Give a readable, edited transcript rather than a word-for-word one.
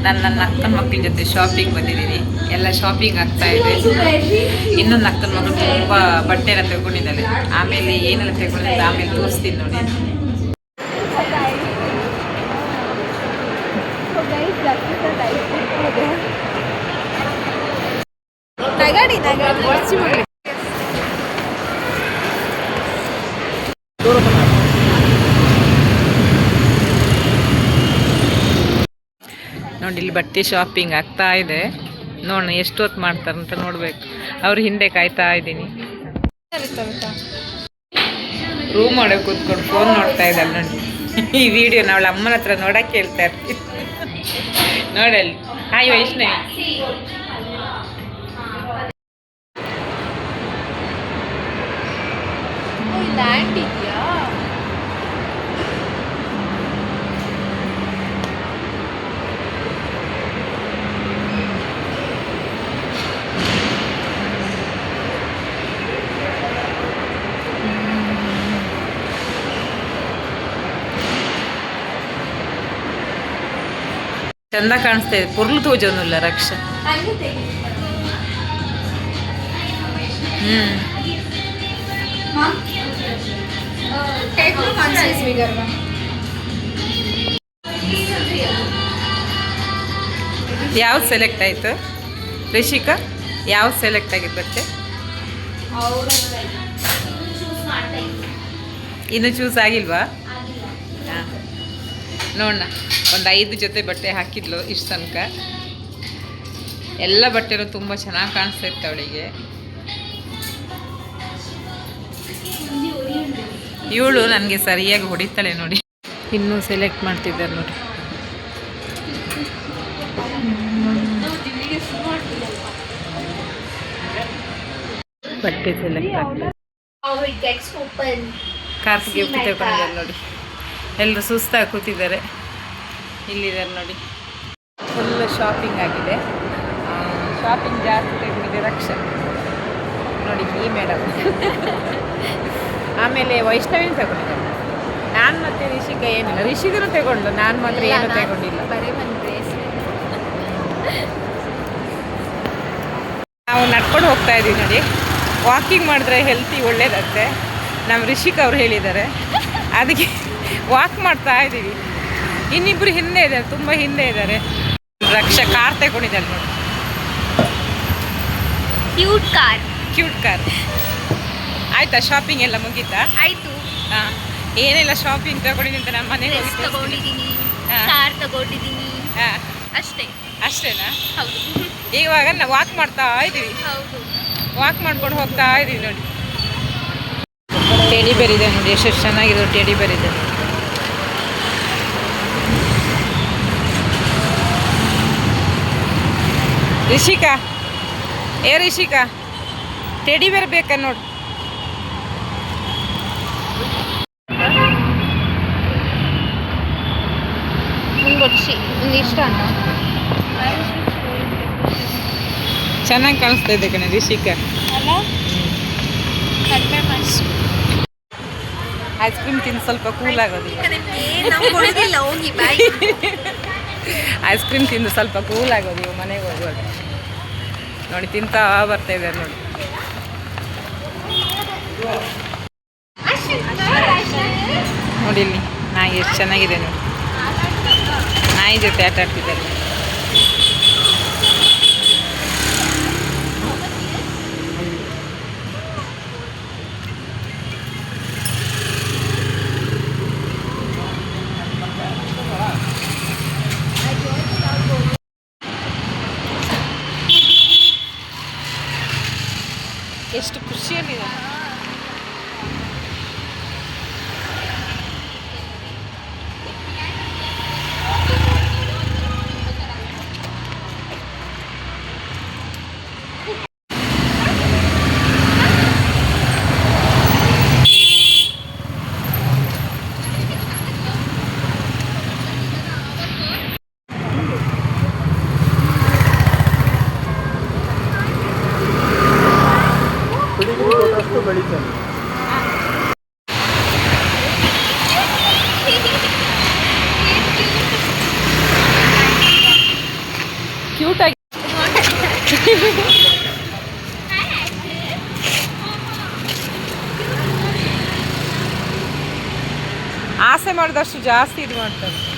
ನನ್ನ ಅಕ್ಕನ ಮಕ್ಕಳ ಜೊತೆ ಶಾಪಿಂಗ್ ಬಂದಿದ್ದೀನಿ. ಎಲ್ಲ ಶಾಪಿಂಗ್ ಆಗ್ತಾ ಇದೆ. ಇನ್ನೊಂದು ಅಕ್ಕನ ಮಗಳು ತುಂಬ ಬಟ್ಟೆನ ತಗೊಂಡಿದ್ದಾಳೆ. ಆಮೇಲೆ ಏನೆಲ್ಲ ತಗೊಂಡಿದ್ದೆ ಆಮೇಲೆ ತೋರಿಸ್ತೀನಿ ನೋಡಿ. ನೋಡಿ ಇಲ್ಲಿ ಬಟ್ಟೆ ಶಾಪಿಂಗ್ ಆಗ್ತಾ ಇದೆ. ನೋಡೋಣ ಎಷ್ಟು ಹೊತ್ತು ಮಾಡ್ತಾರಂತ ನೋಡ್ಬೇಕು. ಅವ್ರ ಹಿಂದೆ ಕಾಯ್ತಾ ಇದ್ದೀನಿ. ರೂಮ್ ಒಳಗೆ ಕೂತ್ಕೊಂಡು ಫೋನ್ ನೋಡ್ತಾ ಇದ್ದಲ್ಲ ನೋಡಿ. ಈ ವಿಡಿಯೋ ಅವಳ ಅಮ್ಮನ ಹತ್ರ ನೋಡಕ್ಕೆ ಹೇಳ್ತಾ ಇರ್ತೀನಿ. ನೋಡಲ್ಲಿ ಹಾಯ್ ವೈಷ್ಣವಿ. ಲ್ಯಾಂಡ್ ಇದೆಯಾ? ಚಂದ ಕಾಣಿಸ್ತಾ ಇದೆ. ಪುರ್ಲು ತೋಜೋನಿಲ್ಲ ರಕ್ಷಾ. ಯಾವ್ದು ಸೆಲೆಕ್ಟ್ ಆಯಿತು ರಿಷಿಕಾ? ಯಾವ್ದು ಸೆಲೆಕ್ಟ್ ಆಗಿದ್ದು ಬಟ್ಟೆ? ಇನ್ನು ಚೂಸ್ ಆಗಿಲ್ವಾ? ಹಾಂ ನೋಡೋಣ. ಒಂದು 5 ಜೊತೆ ಬಟ್ಟೆ ಹಾಕಿದ್ಲು ಇಷ್ಟು ತನಕ. ಎಲ್ಲ ಬಟ್ಟೆನೂ ತುಂಬ ಚೆನ್ನಾಗಿ ಕಾಣಿಸ್ತಾ ಇತ್ತು ಅವಳಿಗೆ. ಇವಳು ನನಗೆ ಸರಿಯಾಗಿ ಹೊಡಿತಾಳೆ ನೋಡಿ. ಇನ್ನೂ ಸೆಲೆಕ್ಟ್ ಮಾಡ್ತಿದ್ದಾರೆ ನೋಡಿ. ಬಟ್ಟೆ ಸೆಲೆಕ್ಟ್ ಆಗ್ತದೆ. ಕಾರ್ಪಿಗೆ ಉಪ್ಪು ತಗೊಂಡಿದ್ದಾರೆ ನೋಡಿ. ಎಲ್ಲರೂ ಸುಸ್ತಾಗಿ ಕೂತಿದ್ದಾರೆ. ಇಲ್ಲಿದ್ದಾರೆ ನೋಡಿ. ಫುಲ್ ಶಾಪಿಂಗ್ ಆಗಿದೆ. ಶಾಪಿಂಗ್ ಜಾಸ್ತಿ ತಗೊಂಡಿದೆ ರಕ್ಷಾ ನೋಡಿ. ಈ ಮೇಡಮ್ ಆಮೇಲೆ ವೈಷ್ಣವಿನ ತಗೊಂಡಿದ್ದಾರೆ. ನಾನು ಮತ್ತು ರಿಷಿಕಾ ಏನಿಲ್ಲ. ರಿಷಿಕನು ತಗೊಂಡು, ನಾನು ಮಾತ್ರ ಏನು ತಗೊಂಡಿಲ್ಲ. ಬರೀ ಒಂದು ಡ್ರೆಸ್. ನಾವು ನಡ್ಕೊಂಡು ಹೋಗ್ತಾ ಇದ್ದೀವಿ ನೋಡಿ. ವಾಕಿಂಗ್ ಮಾಡಿದ್ರೆ ಹೆಲ್ತಿ ಒಳ್ಳೇದಂತೆ ನಮ್ಮ ರಿಷಿಕಾ ಅವ್ರು ಹೇಳಿದ್ದಾರೆ. ಅದಕ್ಕೆ ವಾಕ್ ಮಾಡ್ತಾ ಇದ್ದೀವಿ. ಇನ್ನಿಬ್ಬರು ಹಿಂದೆ ಇದ್ದಾರೆ, ತುಂಬ ಹಿಂದೆ ಇದ್ದಾರೆ. ರಕ್ಷಾ ಕಾರ್ ತಗೊಂಡಿದ್ದಾರೆ ನೋಡಿ. Cute car. ಆಯ್ತಾ ಶಾಪಿಂಗ್ ಎಲ್ಲ ಮುಗೀತಾ? ಆಯ್ತು. ಹಾಂ ಏನೆಲ್ಲ ಶಾಪಿಂಗ್ ತಗೊಂಡಿದ್ದೀನಿ ಅಂತ ನಮ್ಮ ಮನೆಗೆ ತಗೊಂಡಿದ್ದೀನಿ, ಕಾರ್ ತಗೊಂಡಿದ್ದೀನಿ. ಹಾಂ ಅಷ್ಟೇನಾ? ಹೌದು. ಇವಾಗ ನಾವು ವಾಕ್ ಮಾಡ್ತಾ ಇದ್ದೀವಿ. ಹೌದು, ವಾಕ್ ಮಾಡ್ಕೊಂಡು ಹೋಗ್ತಾ ಇದ್ದೀವಿ ನೋಡಿ. ಟೆಡಿ ಬೇರ್ ಇದೆ ನೋಡಿ. ಎಷ್ಟು ಚೆನ್ನಾಗಿದೆ ಟೆಡಿ ಬೇರ್ ಇದೆ. ರಿಷಿಕಾ ರಿಷಿಕಾ ಟೆಡಿ ಬೇರ್ ಬೇಕಾ ನೋಡಿ. ಇಷ್ಟ ಅಂತ ಚೆನ್ನಾಗಿ ಕಾಣಿಸ್ತಾ ಇದೆ ಕಣೆ ರಿಷಿಕಾ. ಐಸ್ ಕ್ರೀಮ್ ತಿಂದು ಸ್ವಲ್ಪ ಕೂಲ್ ಆಗೋದು. ಐಸ್ ಕ್ರೀಮ್ ತಿಂದು ಸ್ವಲ್ಪ ಕೂಲ್ ಆಗೋದು ಇವು ಮನೆಗೆ ಹೋಗುವಾಗ. ನೋಡಿ ತಿಂತಾ ಬರ್ತಾ ಇದ್ದಾರೆ ನೋಡಿ. ನೋಡಿ ಇಲ್ಲಿ ನಾಯಿ ಎಷ್ಟು ಚೆನ್ನಾಗಿದೆ ನೋಡಿ. ನಾಯಿ ಜೊತೆ ಆಟ ಆಡ್ತಿದ್ದಾರೆ. ಎಷ್ಟು ಖುಷಿಯಲ್ಲಿದೆ. ಕ್ಯೂಟಾಗಿ ಆಸೆ ಮಾಡಿದಷ್ಟು ಜಾಸ್ತಿ ಇದು ಮಾಡ್ತಾರೆ.